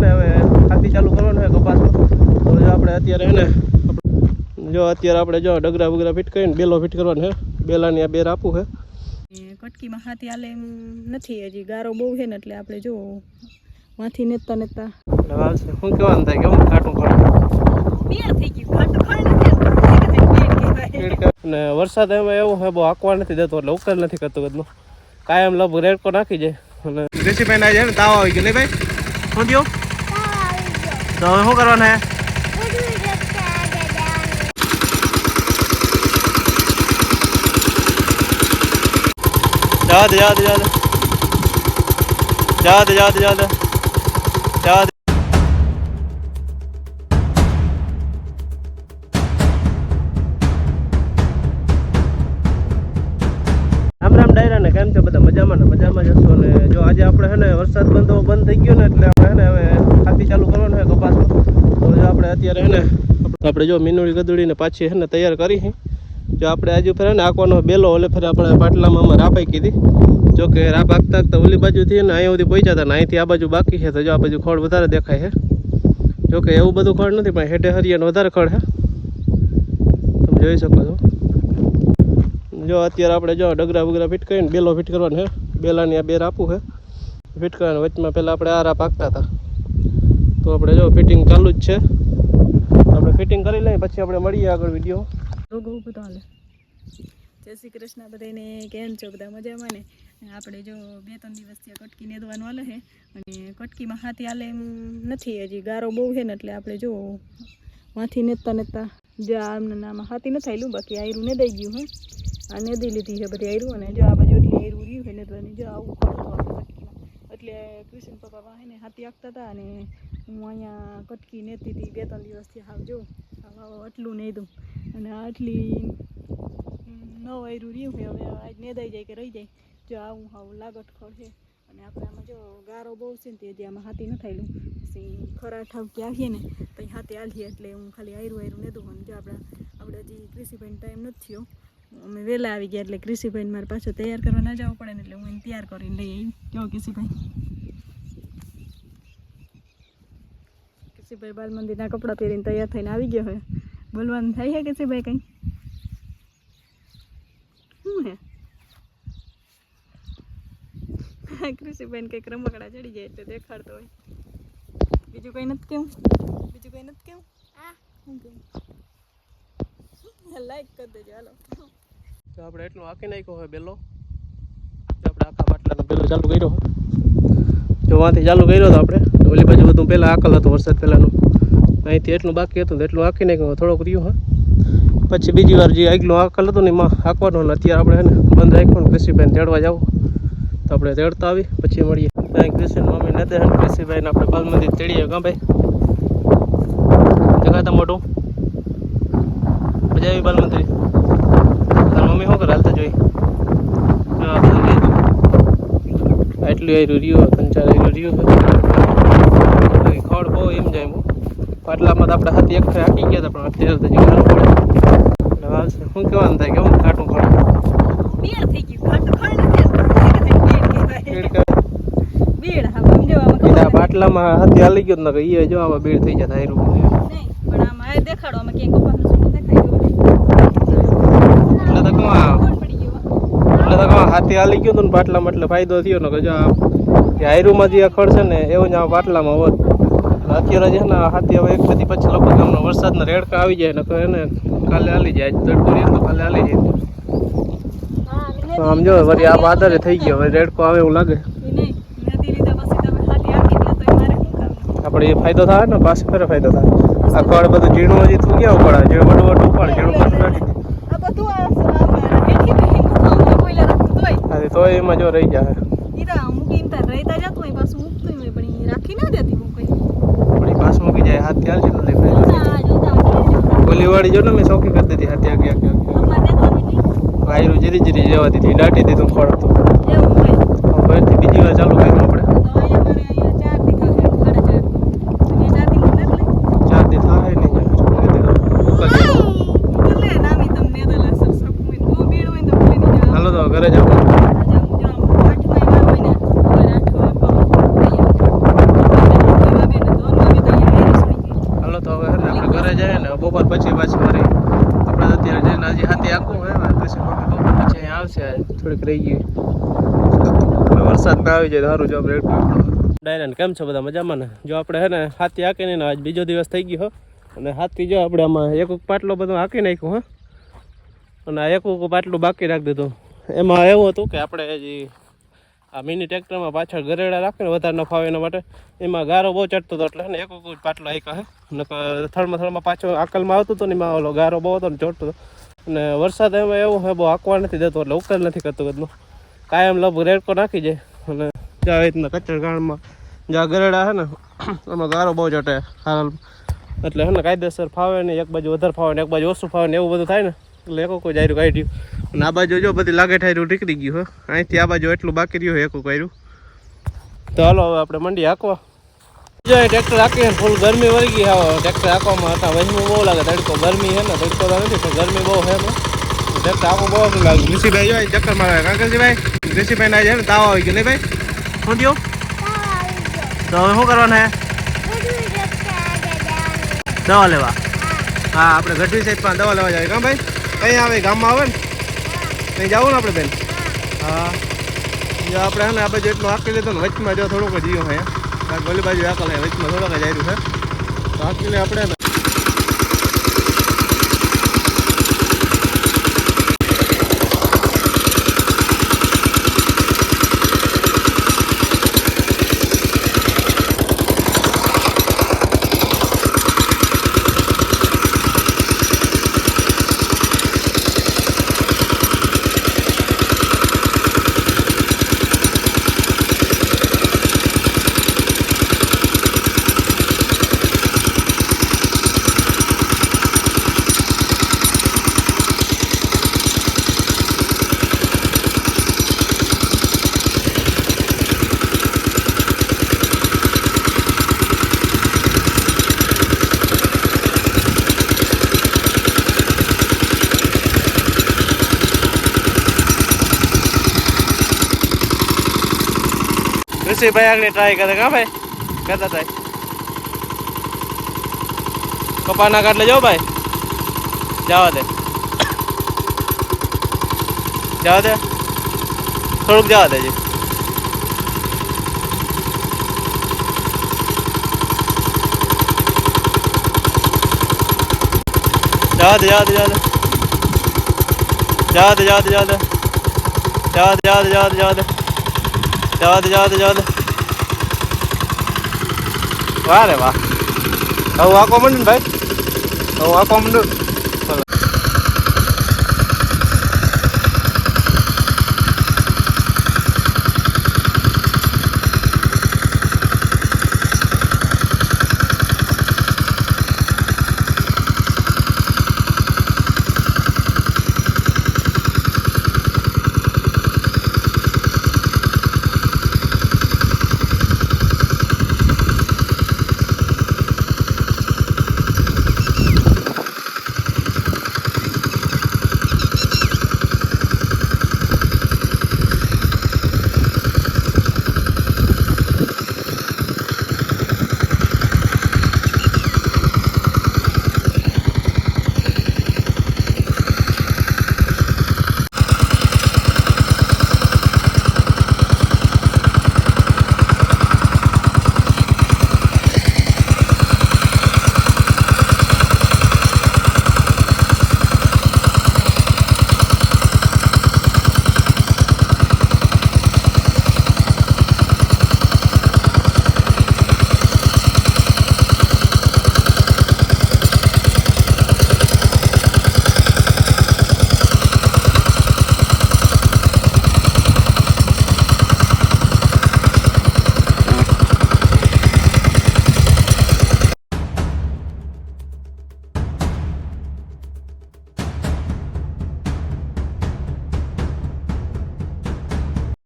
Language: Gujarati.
ને હવે ખાતી ચાલુ કરવાનું છે કપાસનું. તો જો આપણે અત્યારે હે ને અત્યારે આપણે જો ડગરા બગરા ફિટ કરીને બેલો ફિટ કરવાનો છે. બેલાની આ બેર આપવું છે. કટકીમાં હાથી હાલે એમ નથી, હજી ગારો બહુ છે ને એટલે આપણે જો માંથી નેતા નેતા હાલશે. શું કહેવાનું થાય કેવું કાટું ખડ થઈ ગયું. ને વરસાદ એમાં એવું છે બહુ હાંકવા નથી દેતો એટલે ઉકેલ નથી કરતો કદનું. કાયમ લગભગ રેડકો નાખી જાય. અને દેશી ભાઈ ના જાય ને તાવ આવી ગયો નહીં ભાઈ? શું થયું? તો હવે શું કરવાનું હે? જવા દે જવા દે જવા દે જવા દે જવા દે જવા દે જવા દે. રામ રામ ડાયરા ને કેમ છો બધા? મજામાં ને મજામાં જશો. ને જો આજે આપણે હે ને વરસાદ બંધ થઈ ગયો ને એટલે આપણે હે ને હવે ખાતી ચાલુ કરવાનું છે કપાસનું. તો જો આપણે અત્યારે હે ને આપણે જો મીનુડી ગદડીને પાછી હે ને તૈયાર કરી છે. જો આપણે આજુ ફેર ને આંકવાનો બેલો ઓલે ફેર આપણે પાટલામાં આમાં રાપ આપી કીધી. જો કે રાપ આખતા આખતા ઓલી બાજુથી ને અહીંયા સુધી પહોંચ્યા હતા ને અહીંથી આ બાજુ બાકી છે. તો જો આ બાજુ ખડ વધારે દેખાય છે. જો કે એવું બધું ખડ નથી પણ હેઠે હરિયાનો વધારે ખડ છે, તમે જોઈ શકો છો. જો અત્યારે આપણે જો ડગરા બગરા ફિટ કરીને બેલો ફિટ કરવાનો છે. બેલાની આ બેર આપવું છે ફિટ કરવાનું. વચમાં પહેલાં આપણે આ રાપ આંકતા હતા. તો આપણે જો ફિટિંગ ચાલુ જ છે. આપણે ફિટિંગ કરી લઈએ પછી આપણે મળીએ આગળ વિડીયો. રોગો બધો હાલે. જય શ્રી કૃષ્ણ બધાને, કેમ છો બધા? મજામાં ને? આપણે જો 2-3 દિવસથી કટકી નેદવાનું હાલે છે અને કટકીમાં હાથી હાલે એમ નથી, હજી ગારો બહુ છે ને એટલે આપણે જો માંથી નેતા નેતા જો આમના નામાં હાથી નથી આવેલું, બાકી આયરું નેદાઈ ગયું હે. આ નેદી લીધી છે બધી આયરું. અને જો આ બાજુ એટલી આયરું રહ્યું છે નેદવાની. જો આવું કરતું કટકીમાં એટલે કૃષ્ણ પપ્પા પાસે ને હાથી આંકતા હતા અને હું અહીંયા કટકી નેતી હતી 2-3 દિવસથી. હાવ જો આટલું નેદું અને આટલી નવ આયરું રહ્યું છે. હવે આજ નેદાઈ જાય કે રહી જાય. જો આવું હાવ લાગત ખડ છે અને આપણે આમાં જો ગારો બહુ છે ને તેથી આમાં હાથી ન થાયેલું. પછી ખરા ઠાવકી આવીએ ને તો હાથી હાલીએ એટલે હું ખાલી આયરું નેદું. અને જો આપણે હજી કૃષિભાઈનો ટાઈમ નથી થયો, અમે વહેલા આવી ગયા એટલે કૃષિભાઈને મારે પાછો તૈયાર કરવા ના જવું પડે ને એટલે હું એને તૈયાર કરીને લઈ આવી. જો કૃષિભાઈ બાલ મંદિરના કપડાં પહેરીને તૈયાર થઈને આવી ગયો હોય. બોલવાનું થાય છે કૃષિભાઈ કંઈ? શું હે કૃષિભાઈને કંઈક રમકડા ચડી જાય એટલે દેખાડતો હોય. બીજું કંઈ નથી કેવું? બીજું કંઈ નથી કેવું? શું કેવું? લાઈક કરી દેજો હાલો. તો આપણે એટલું આંકી નાખ્યો હોય બેલો. આપણે આખા બાટલાનો બેલો ચાલુ કર્યો. જો વાંથી ચાલુ કર્યો તો આપણે તો ઓલી બાજુ બધું પહેલાં આકલ હતું વરસાદ પહેલાંનું. અહીંથી એટલું બાકી હતું તો એટલું આંકી નાખ્યું થોડોક રહ્યું હા. પછી બીજી વાર જે આગલું આકલ હતું ને એમાં આંકવાનું. ને અત્યારે આપણે એને બંધ રાખ્યું ને કૃષિભાઈને તેડવા જાવ તો આપણે તેડતા આવી પછી મળીએ. ત્યાં કૃષિની મમ્મી ને દે કૃષિભાઈને આપણે બાલ મંદિર તેડીએ. કાં ભાઈ જગાતા મોટું મજા આવી બાલ મંદિર? તારી મમ્મી શું કરે હાલતા જોઈ? એટલું આયરું રહ્યું 3-4 આયરું રહ્યું ખડ બહુ એમ જાય. પાટલામાં તો આપણે હાથી એક આંકી ગયા હતા પણ અત્યારે તો ગારો પડે એટલે હાલશે. શું કહેવાનું થાય કેવું કાટું ખડ થઈ ગયું. પાટલામાં હાથી હાલી ગયો ને એ જો આમાં બેડ થઈ જાય આયરું. પણ આમાં દેખાડો આમાં ક્યાંય કપાસનું દેખાય એટલે તો હાથી હાલી ગયો ને પાટલામાં એટલે ફાયદો થયો ને કે જો આયરુમાં જે ખડ છે ને એવું જ આ પાટલામાં હોત. અત્યારે છે ને હાથી હવે 1 થી પછી લોકો ગામનો વરસાદના રેડકા આવી જાય ને એને કાલે હાલી જાય. તડકો રહે તો કાલે હાલી જાય. તો આમ જો વળી આ વાદળે થઈ ગયો હવે રેડકો આવે એવું લાગે. આપણે એ ફાયદો થાય ને પાસે ફેર ફાયદો થાય. આ ખડ બધું ઝીણું હજી તું ક્યાં ઉપાડે? જે વડું ઉપાડે ઝીણું પાછું નાખી દે તો એમાં જો રહી જાય. પાસ મૂકી જાય હાથ ત્યાર છે ને ગોલી વાળી જો ને મેં સૌખી કરી દીધી હાથી આગે આયરું જીરી જીરી જવા દીધી દાટી દીધું ખડ હતું. ફરીથી બીજી વાર ચાલુ કર્યું આપણે. 4 દી થાય નહીં હાલો તો ઘરે જાવ. બપોર પછી પાછી મારી આપણે અત્યારે જઈને હજી હાથી આખું હોય પછી બપોર પછી અહીંયા આવશે થોડીક રહી ગઈ વરસાદ ના આવી જાય સારું જો આપણે ડાયરા કેમ છો બધા મજામાં ને જો આપણે હે ને હાથી હાંકીને આજ બીજો દિવસ થઈ ગયો અને હાથી જો આપણે આમાં એક પાટલો બધો હાંકી નાખ્યો હા અને આ એક પાટલું બાકી રાખી દીધું એમાં એવું હતું કે આપણે હજી આ મિની ટ્રેક્ટરમાં પાછળ ગરેડા રાખીને વધારે ન ફાવે એના માટે એમાં ગારો બહુ ચડતો હતો એટલે ને એક પાટલો હાંકા હે ને થળમાં પાછો આકલમાં આવતું હતું ને એમાં ઓલો ગારો બહુ હતો ને ચોટતો હતો અને વરસાદ એમાં એવું હે બહુ હાંકવા નથી દેતો એટલે ઉકેલ નથી કરતો બધું કાયમ લગભગ રેડકો નાખી જાય અને જ્યાં રીતના કચર ગાણમાં જ્યાં ગરેડા છે ને એમાં ગારો બહુ ચોટે હાલ એટલે છે ને કાયદેસર ફાવે ને એક બાજુ વધારે ફાવે ને એક બાજુ ઓછું ફાવે ને એવું બધું થાય ને એટલે એક કોઈ જાયરું કાઢ્યું અને આ બાજુ જો બધી લાગે ઠાયરું નીકળી ગયું હોય અહીંથી આ બાજુ એટલું બાકી રહ્યું એક કાઢ્યું તો હાલો હવે આપણે મંડી હાંકવા જો ટ્રેક્ટર હાંકીને ફૂલ ગરમી વળી ગઈ હવે ટ્રેક્ટર હાંકવામાં હતા વહેલું બહુ લાગે તડકો ગરમી છે ને તડકો તો નથી પણ ગરમી બહુ છે ટ્રેક્ટર હાંકવું બહુ અઘરું લાગે ઋષિભાઈ જો ચક્કર મારે કાકલજીભાઈ ઋષિભાઈ ના જાય ને તાવ આવી ગયો નહીં ભાઈ શું થયું તો હવે શું કરવાનું હે દવા લેવા હા આપણે ગઢવી સાઈડ પણ દવા લેવા જાય કાં ભાઈ કઈ આવે ગામમાં આવે ને કઈ જવું ને આપણે બેન હા જો આપણે હે ને આ બાજુ એટલું હાંકી લીધું ને વચમાં જો થોડુંક જીવ હે ગોલી બાજુ હાકલ હે વચમાં થોડોક જ આવ્યું છે તો હાંકી લે આપણે ઋષિભાઈ આગળ ટ્રાય કરે કા ભાઈ કરતા થાય કપાના કાટલે જાઓ ભાઈ જવા દે થોડુંક જવા દેજે જવા દે વાહ રે વાહ હવે આખો મંડળ ભાઈ હવે આખો મંડળ